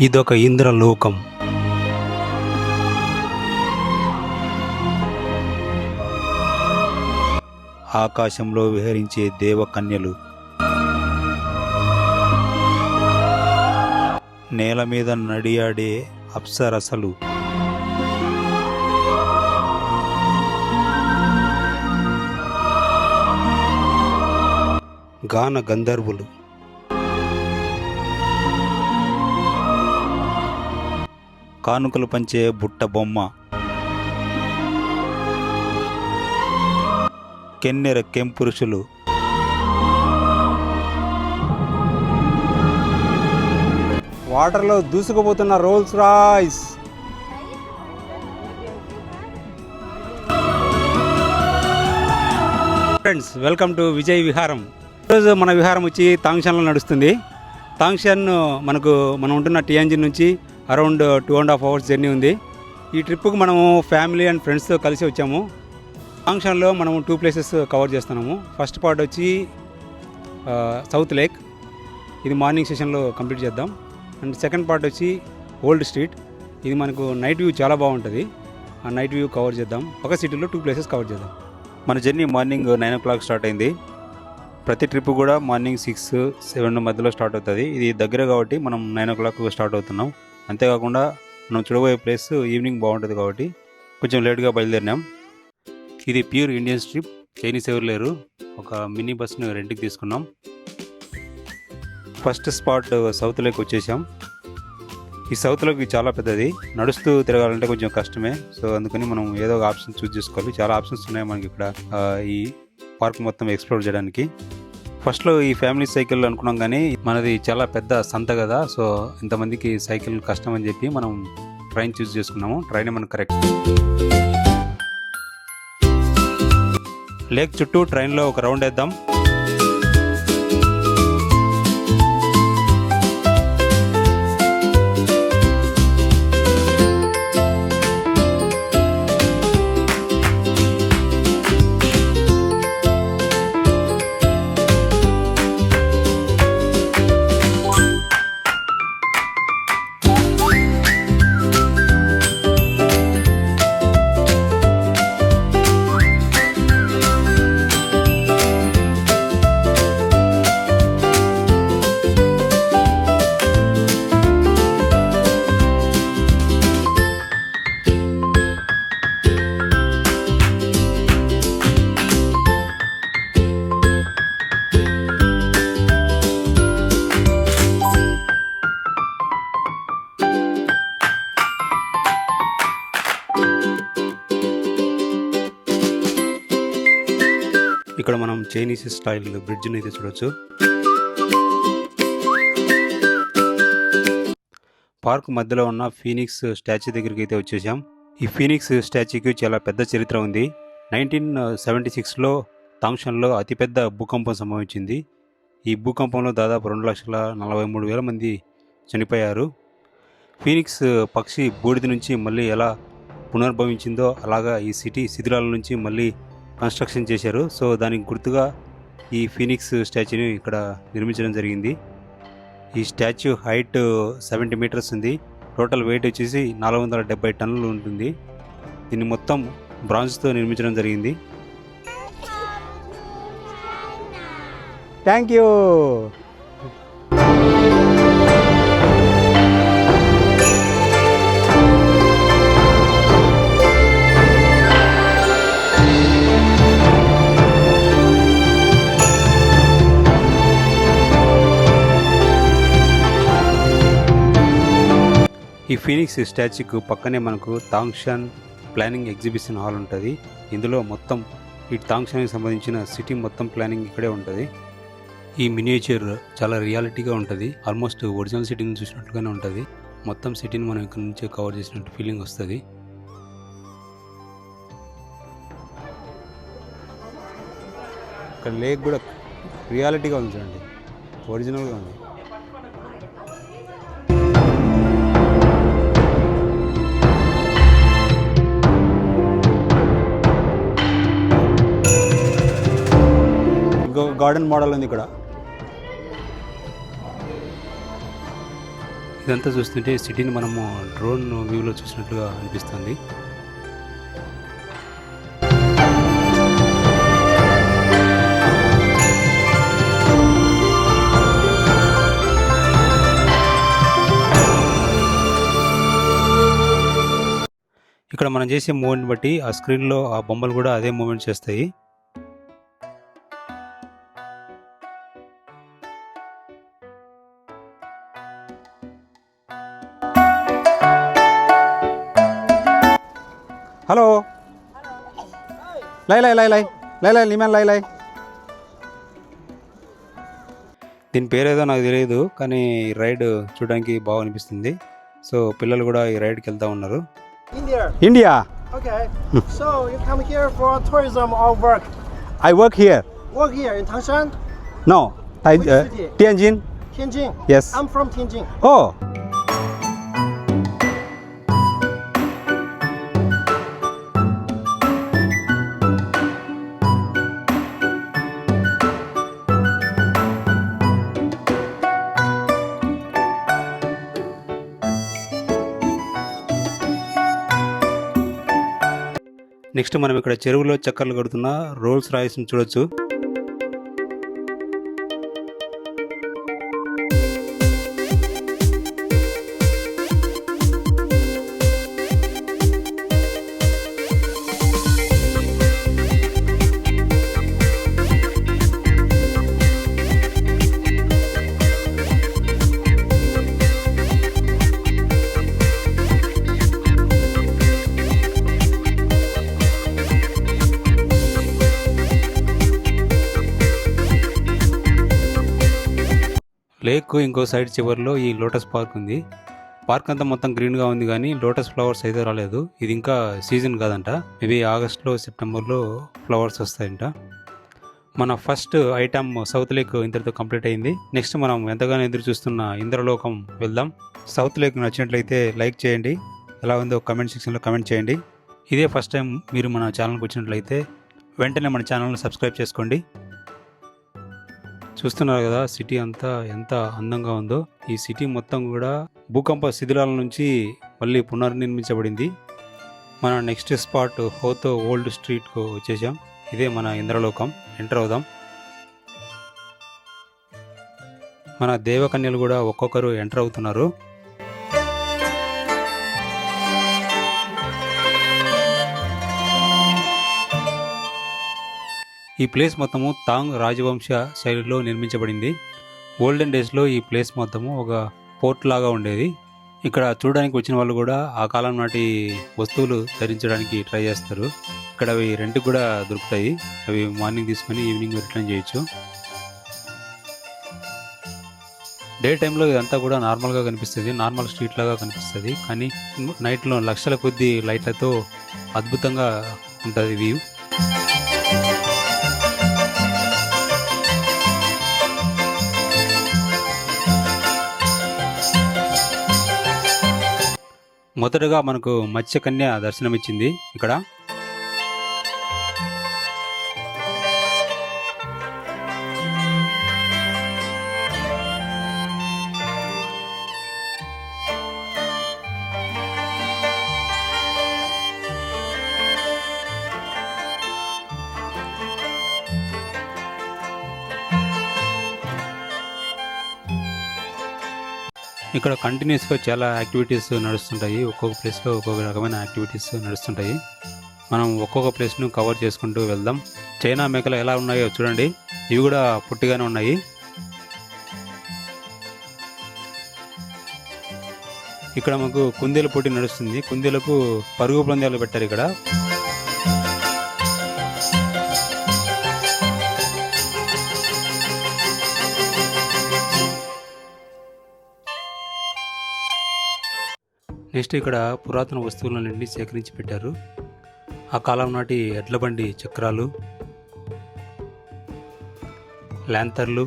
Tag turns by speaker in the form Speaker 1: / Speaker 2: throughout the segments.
Speaker 1: ఇదొక ఇంద్రలోకం. ఆకాశంలో విహరించే దేవకన్యలు, నేల మీద నడియాడే అప్సరసలు, గాన గంధర్వులు, కానుకలు పంచే బుట్ట బొమ్మ, కెన్నెర కెంపురుషులు,
Speaker 2: వాటర్లో దూసుకుపోతున్న Rolls Royce.
Speaker 1: Friends, welcome to Vijay Viharam. ఈరోజు మన విహారం వచ్చి తాంగ్షన్లో నడుస్తుంది. తాంగ్షన్ మనం ఉంటున్న టియాంజిన్ నుంచి అరౌండ్ 2.5 అవర్స్ జర్నీ ఉంది. ఈ ట్రిప్కి మనము ఫ్యామిలీ అండ్ ఫ్రెండ్స్తో కలిసి వచ్చాము. తాంగ్షన్లో మనము 2 ప్లేసెస్ కవర్ చేస్తున్నాము. ఫస్ట్ పార్ట్ వచ్చి సౌత్ లేక్, ఇది మార్నింగ్ సెషన్లో కంప్లీట్ చేద్దాం. అండ్ సెకండ్ పార్ట్ వచ్చి ఓల్డ్ స్ట్రీట్, ఇది మనకు నైట్ వ్యూ చాలా బాగుంటుంది. ఆ నైట్ వ్యూ కవర్ చేద్దాం. ఒక సిటీలో 2 ప్లేసెస్ కవర్ చేద్దాం. మన జర్నీ మార్నింగ్ 9 o'clock స్టార్ట్ అయింది. ప్రతి ట్రిప్ కూడా మార్నింగ్ 6-7 మధ్యలో స్టార్ట్ అవుతుంది. ఇది దగ్గర కాబట్టి మనం 9 o'clock స్టార్ట్ అవుతున్నాం. అంతేకాకుండా మనం చూడబోయే ప్లేస్ ఈవినింగ్ బాగుంటుంది కాబట్టి కొంచెం లేట్గా బయలుదేరినాం. ఇది ప్యూర్ ఇండియన్ ట్రిప్, చైనీస్ ఎవరు లేరు. ఒక మినీ బస్ను రెంట్కి తీసుకున్నాం. ఫస్ట్ స్పాట్ సౌత్ లేక్ వచ్చేసాం. ఈ సౌత్ లేక్ చాలా పెద్దది, నడుస్తూ తిరగాలంటే కొంచెం కష్టమే. సో అందుకని మనం ఏదో ఒక ఆప్షన్ చూస్ చేసుకోవాలి. చాలా ఆప్షన్స్ ఉన్నాయి మనకి ఇక్కడ ఈ పార్క్ మొత్తం ఎక్స్ప్లోర్ చేయడానికి. ఫస్ట్లో ఈ ఫ్యామిలీ సైకిల్ అనుకున్నాం, కానీ మనది చాలా పెద్ద సంత కదా, సో ఇంతమందికి సైకిల్ కష్టం అని చెప్పి మనం ట్రైన్ చూస్ చేసుకున్నాము. ట్రైన్ మనకు కరెక్ట్. లేక్ చుట్టూ ట్రైన్లో ఒక రౌండ్ వేద్దాం. ఇక్కడ మనం చైనీస్ స్టైల్ బ్రిడ్జ్ని అయితే చూడొచ్చు. పార్క్ మధ్యలో ఉన్న ఫీనిక్స్ స్టాచ్యూ దగ్గరికి అయితే వచ్చేసాం. ఈ ఫీనిక్స్ స్టాచ్యూకి చాలా పెద్ద చరిత్ర ఉంది. 1976లో తాంగ్షన్లో అతిపెద్ద భూకంపం సంభవించింది. ఈ భూకంపంలో దాదాపు 2,43,000 మంది చనిపోయారు. ఫీనిక్స్ పక్షి బూడిద నుంచి మళ్ళీ ఎలా పునర్భవించిందో అలాగా ఈ సిటీ శిథిలాల నుంచి మళ్ళీ కన్స్ట్రక్షన్ చేశారు. సో దానికి గుర్తుగా ఈ ఫీనిక్స్ స్టాచ్యూని ఇక్కడ నిర్మించడం జరిగింది. ఈ స్టాచ్యూ హైట్ 70 meters ఉంది. టోటల్ వెయిట్ వచ్చేసి 470 టన్నులు ఉంటుంది. దీన్ని మొత్తం బ్రాంజ్తో నిర్మించడం జరిగింది.
Speaker 2: Thank you.
Speaker 1: ఈ ఫీనిక్స్ స్టాచ్యూకు పక్కనే మనకు తాంగ్షన్ ప్లానింగ్ ఎగ్జిబిషన్ హాల్ ఉంటుంది. ఇందులో మొత్తం ఈ తాంగ్షన్కి సంబంధించిన సిటీ మొత్తం ప్లానింగ్ ఇక్కడే ఉంటుంది. ఈ మినియేచర్ చాలా రియాలిటీగా ఉంటుంది. ఆల్మోస్ట్ ఒరిజినల్ సిటీని చూసినట్లుగానే ఉంటుంది. మొత్తం సిటీని మనం ఇక్కడ నుంచే కవర్ చేసినట్టు ఫీలింగ్ వస్తుంది.
Speaker 2: ఇక్కడ లేక్ కూడా రియాలిటీగా ఉంది చూడండి, ఒరిజినల్గా ఉంది. గార్డెన్ మోడల్ ఉంది ఇక్కడ.
Speaker 1: ఇదంతా చూస్తుంటే సిటీని మనము డ్రోన్ వ్యూలో చూసినట్లుగా అనిపిస్తుంది. ఇక్కడ మనం చేసే మూవ్మెంట్ బట్టి ఆ స్క్రీన్లో ఆ బొమ్మలు కూడా అదే మూవ్మెంట్ చేస్తాయి.
Speaker 2: హలో లై లై లై లై లై లై లిమన్ లై లై.
Speaker 1: దీని పేరేదో నాకు తెలియదు, కానీ ఈ రైడ్ చూడడానికి బాగా అనిపిస్తుంది. సో పిల్లలు కూడా ఈ రైడ్కి వెళ్తూ ఉన్నారు.
Speaker 3: India.
Speaker 2: India.
Speaker 3: Okay. So you come here for tourism or work?
Speaker 2: I work here.
Speaker 3: Work here in Tangshan,
Speaker 2: No.
Speaker 3: Which city?
Speaker 2: Tianjin.
Speaker 3: Tianjin.
Speaker 2: Yes.
Speaker 3: I'm from Tianjin.
Speaker 2: Oh.
Speaker 1: Next మనం ఇక్కడ చెరువులో చక్కర్లు కడుతున్న రోల్స్ రాయిస్ని చూడొచ్చు. లేక్ ఇంకో side చివరిలో ఈ lotus park ఉంది. పార్క్ అంతా మొత్తం గ్రీన్గా ఉంది, కానీ లోటస్ ఫ్లవర్స్ అయితే రాలేదు. ఇది ఇంకా సీజన్ కాదంట. మేబీ ఆగస్ట్లో సెప్టెంబర్లో ఫ్లవర్స్ వస్తాయంట. మన ఫస్ట్ ఐటమ్ సౌత్ లేక్ ఇంతటితో కంప్లీట్ అయింది. నెక్స్ట్ మనం ఎంతగానో ఎదురు చూస్తున్న ఇంద్రలోకం వెళ్దాం. సౌత్ లేక్ నచ్చినట్లయితే లైక్ చేయండి, ఎలా ఉందో కమెంట్ సెక్షన్లో కమెంట్ చేయండి. ఇదే ఫస్ట్ టైం మీరు మన ఛానల్కి వచ్చినట్లయితే వెంటనే మన ఛానల్ని సబ్స్క్రైబ్ చేసుకోండి. చూస్తున్నారు కదా సిటీ అంతా ఎంత అందంగా ఉందో. ఈ సిటీ మొత్తం కూడా భూకంప శిథిలాల నుంచి మళ్ళీ పునర్నిర్మించబడింది. మన నెక్స్ట్ స్పాట్ హోతో ఓల్డ్ స్ట్రీట్కు వచ్చేసాం. ఇదే మన ఇంద్రలోకం. ఎంటర్ అవుదాం. మన దేవకన్యలు కూడా ఒక్కొక్కరు ఎంటర్ అవుతున్నారు. ఈ ప్లేస్ మొత్తము తాంగ్ రాజవంశ శైలిలో నిర్మించబడింది. ఓల్డెన్ డేస్లో ఈ ప్లేస్ మొత్తము ఒక పోర్ట్ లాగా ఉండేది. ఇక్కడ చూడడానికి వచ్చిన వాళ్ళు కూడా ఆ కాలం నాటి వస్తువులు ధరించడానికి ట్రై చేస్తారు. ఇక్కడ అవి రెంట్కి కూడా దొరుకుతాయి. అవి మార్నింగ్ తీసుకొని ఈవినింగ్ రిటర్న్ చేయొచ్చు. డే టైంలో ఇదంతా కూడా నార్మల్గా కనిపిస్తుంది, నార్మల్ స్ట్రీట్ లాగా కనిపిస్తుంది. కానీ నైట్లో లక్షల కొద్ది లైట్లతో అద్భుతంగా ఉంటుంది వ్యూ. మొదటగా మనకు మత్స్యకన్య దర్శనమిచ్చింది. ఇక్కడ ఇక్కడ కంటిన్యూస్గా చాలా యాక్టివిటీస్ నడుస్తుంటాయి. ఒక్కొక్క ప్లేస్లో ఒక్కొక్క రకమైన యాక్టివిటీస్ నడుస్తుంటాయి. మనం ఒక్కొక్క ప్లేస్ను కవర్ చేసుకుంటూ వెళ్దాం. చైనా మేకలు ఎలా ఉన్నాయో చూడండి. ఇవి కూడా పుట్టిగానే ఉన్నాయి. ఇక్కడ మాకు కుందేలు పోటీ నడుస్తుంది. కుందేలకు పరుగు పందాలు పెట్టారు ఇక్కడ. నెక్స్ట్ ఇక్కడ పురాతన వస్తువులన్నింటినీ సేకరించి పెట్టారు. ఆ కాలం నాటి ఎడ్ల బండి చక్రాలు, ల్యాంతర్లు,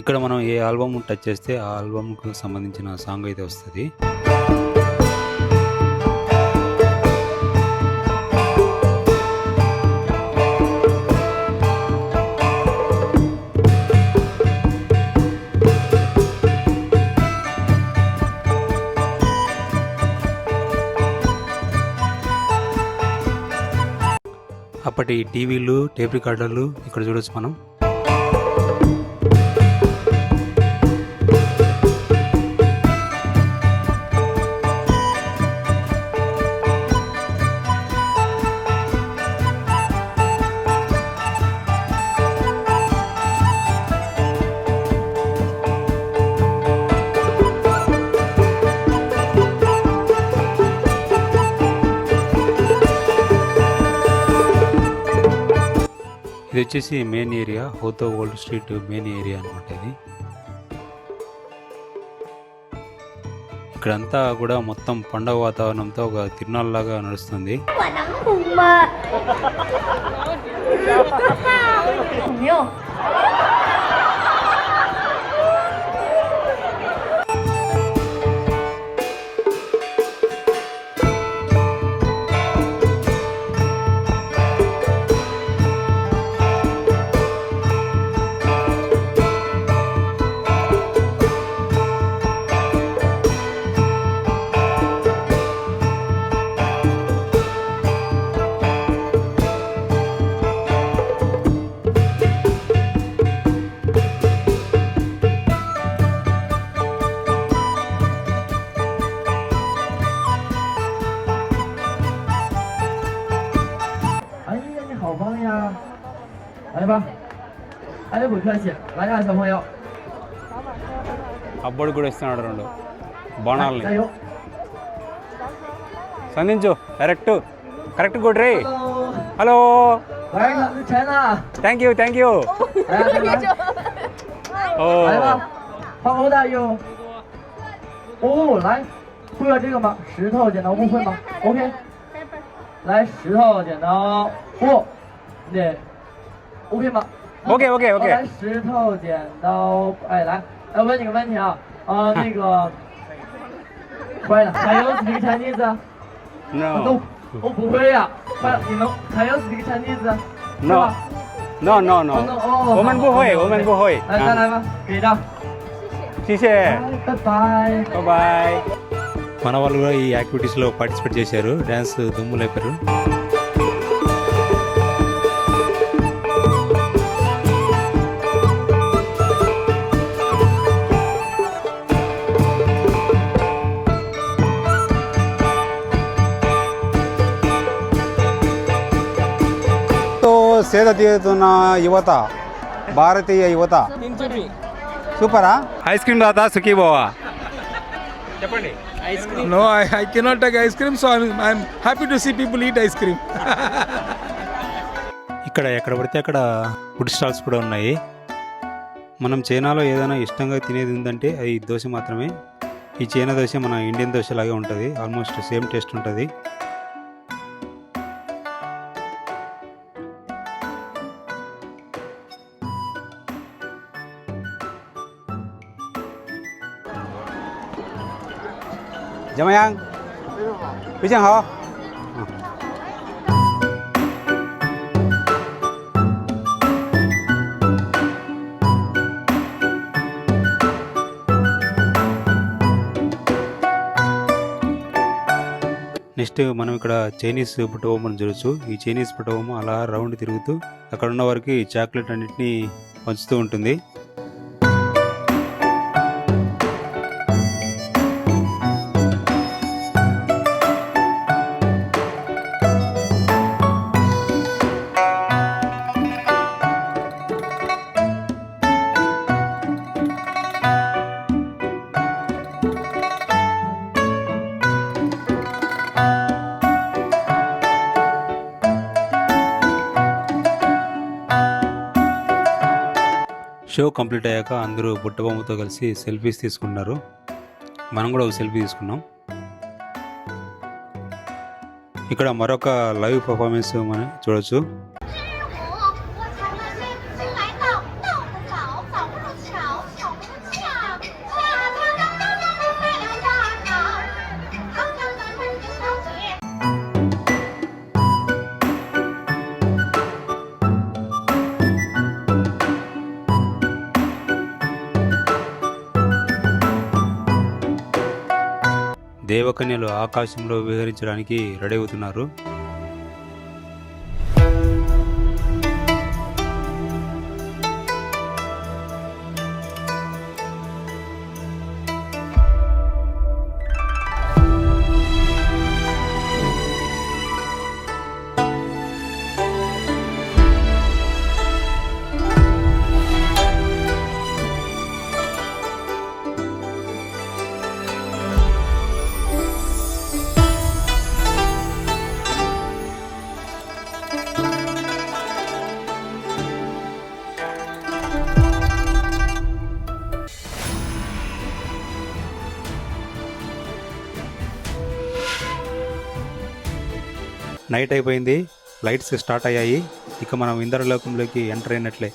Speaker 1: ఇక్కడ మనం ఏ ఆల్బమ్ టచ్ చేస్తే ఆ ఆల్బమ్కు సంబంధించిన సాంగ్ అయితే వస్తుంది. అప్పటి టీవీలు, టేప్ రికార్డర్లు ఇక్కడ చూడొచ్చు మనం. ఇది వచ్చేసి మెయిన్ ఏరియా, హోతో ఓల్డ్ స్ట్రీట్ మెయిన్ ఏరియా అనమాట. ఇది ఇక్కడంతా కూడా మొత్తం పండగ వాతావరణంతో ఒక తిరునాళ్ళలాగా నడుస్తుంది. అబ్బడు కూడా ఇస్తున్నాడు 2 బాణాలని. సంధించు కరెక్ట్ గుడ్ రే. Hello, thank you. ఓ
Speaker 4: 来，会了这个吗？石头剪刀布会吗 ？OK， 来石头剪刀布，对 ，OK 吗
Speaker 1: OK。
Speaker 4: 来石头剪刀，哎，来问你个问题啊，那个，坏了，还有 speak Chinese？
Speaker 1: No，
Speaker 4: 我不会呀，坏了，你们还有 speak Chinese？
Speaker 1: No，
Speaker 4: 哦，
Speaker 1: 我们不会。
Speaker 4: 来，再来吧，给一张，
Speaker 1: 谢谢，
Speaker 4: 拜拜。
Speaker 1: మన వాళ్ళు కూడా ఈ యాక్టివిటీస్లో పార్టిసిపేట్ చేశారు, డ్యాన్స్ దుమ్ము లేపారు.
Speaker 2: సేద తీరుతున్న యువత, భారతీయ యువత సూపరా.
Speaker 1: ఐస్ క్రీమ్ దాతా సుఖీ బావా చెప్పండి.
Speaker 5: No, I cannot take ice cream, so I'm happy to see people eat ice cream.
Speaker 1: ఇక్కడ ఎక్కడ పడితే అక్కడ ఫుడ్ స్టాల్స్ కూడా ఉన్నాయి. మనం చైనాలో ఏదైనా ఇష్టంగా తినేది ఉందంటే అది దోశ మాత్రమే. ఈ చైనా దోశ మన ఇండియన్ దోశ లాగే ఉంటుంది, ఆల్మోస్ట్ సేమ్ టేస్ట్ ఉంటుంది.
Speaker 2: జమయాంగ్ విజయం హో.
Speaker 1: నెక్స్ట్ మనం ఇక్కడ చైనీస్ పుట్టబొమ్మను చూడొచ్చు. ఈ చైనీస్ పుట్టబొమ్మ అలా రౌండ్ తిరుగుతూ అక్కడ ఉన్న వారికి చాక్లెట్ అన్నిటినీ పంచుతూ ఉంటుంది. షో కంప్లీట్ అయ్యాక అందరూ బుట్టబొమ్మతో కలిసి సెల్ఫీస్ తీసుకున్నారు. మనం కూడా ఒక సెల్ఫీ తీసుకున్నాం. ఇక్కడ మరొక లైవ్ పర్ఫార్మెన్స్ మనం చూడొచ్చు. దేవకన్యలు ఆకాశంలో విహరించడానికి రెడీ అవుతున్నారు. నైట్ అయిపోయింది, లైట్స్ స్టార్ట్ అయ్యాయి. ఇక మనం ఇంద్రలోకంలోకి ఎంటర్ అయినట్లే.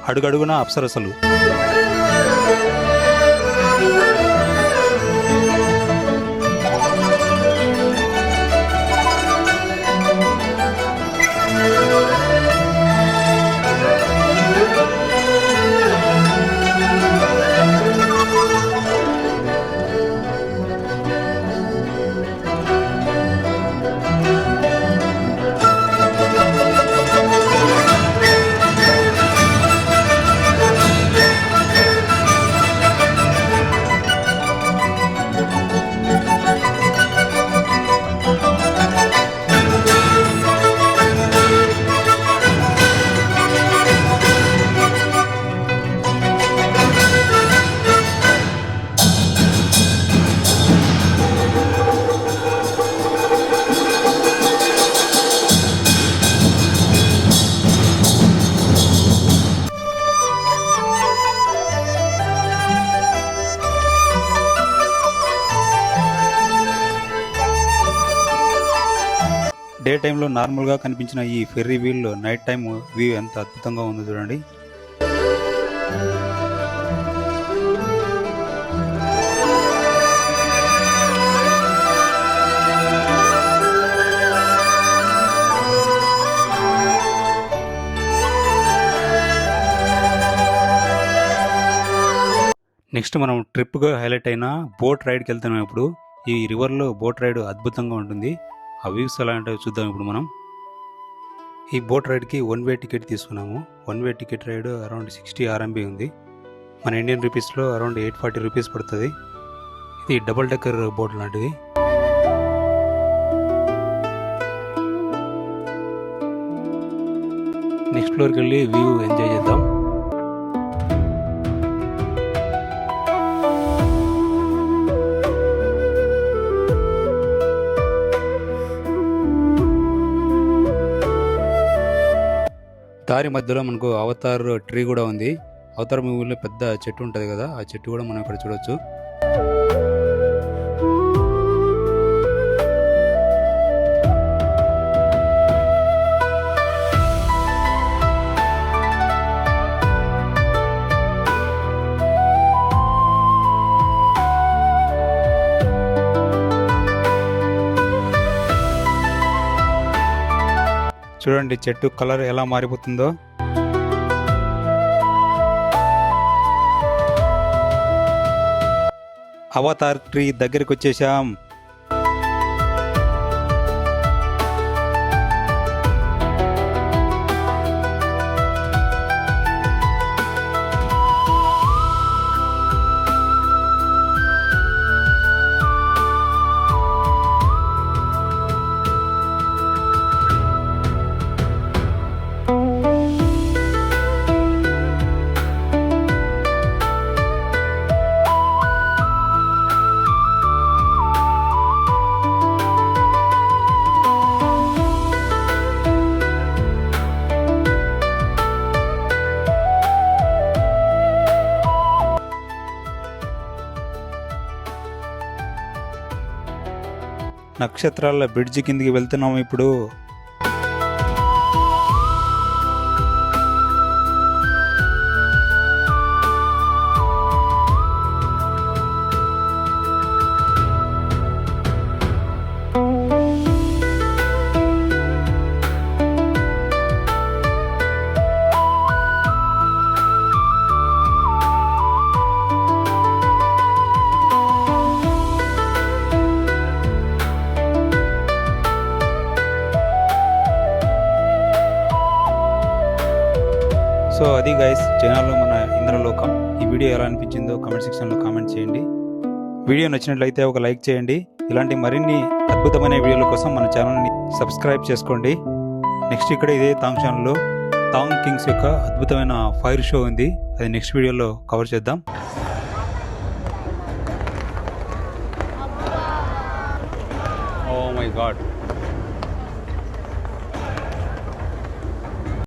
Speaker 1: అడుగడుగున అప్సరసలు. డే టైంలో నార్మల్గా కనిపించిన ఈ ferris wheel night time view ఎంత అద్భుతంగా ఉందో చూడండి. నెక్స్ట్ మనం ట్రిప్గా హైలైట్ అయిన బోట్ రైడ్కి వెళ్తున్నాం. ఇప్పుడు ఈ రివర్లో బోట్ రైడ్ అద్భుతంగా ఉంటుంది. ఆ వ్యూస్ ఎలా ఉంటాయో చూద్దాం ఇప్పుడు మనం. ఈ బోట్ రైడ్కి 1 వే టికెట్ తీసుకున్నాము. 1 way ticket ride around 60 RMB ఉంది. మన ఇండియన్ రూపీస్లో అరౌండ్ 840 రూపీస్ పడుతుంది. ఇది డబుల్ డెక్కర్ బోట్ లాంటిది. నెక్స్ట్ ఫ్లోర్కి వెళ్ళి వ్యూ ఎంజాయ్ చేద్దాం. దారి మధ్యలో మనకు అవతార్ ట్రీ కూడా ఉంది. అవతార్ మూవీలో పెద్ద చెట్టు ఉంటుంది కదా, ఆ చెట్టు కూడా మనం ఇక్కడ చూడొచ్చు. చూడండి చెట్టు కలర్ ఎలా మారిపోతుందో. అవతార్ ట్రీ దగ్గరికి వచ్చేసాం.
Speaker 2: నక్షత్రాల బ్రిడ్జి కిందికి వెళ్తున్నాము ఇప్పుడు. సో అది గైస్, చైనాలో మన ఇంద్రలోకం. ఈ వీడియో ఎలా అనిపించిందో కామెంట్ సెక్షన్లో కామెంట్ చేయండి. వీడియో నచ్చినట్లయితే ఒక లైక్ చేయండి. ఇలాంటి మరిన్ని అద్భుతమైన వీడియోల కోసం మన ఛానల్ని సబ్స్క్రైబ్ చేసుకోండి. నెక్స్ట్ ఇక్కడ ఇదే తాంగ్షాన్లో తాంగ్ కింగ్స్ యొక్క అద్భుతమైన ఫైర్ షో ఉంది. అది నెక్స్ట్ వీడియోలో కవర్ చేద్దాం. Oh my God.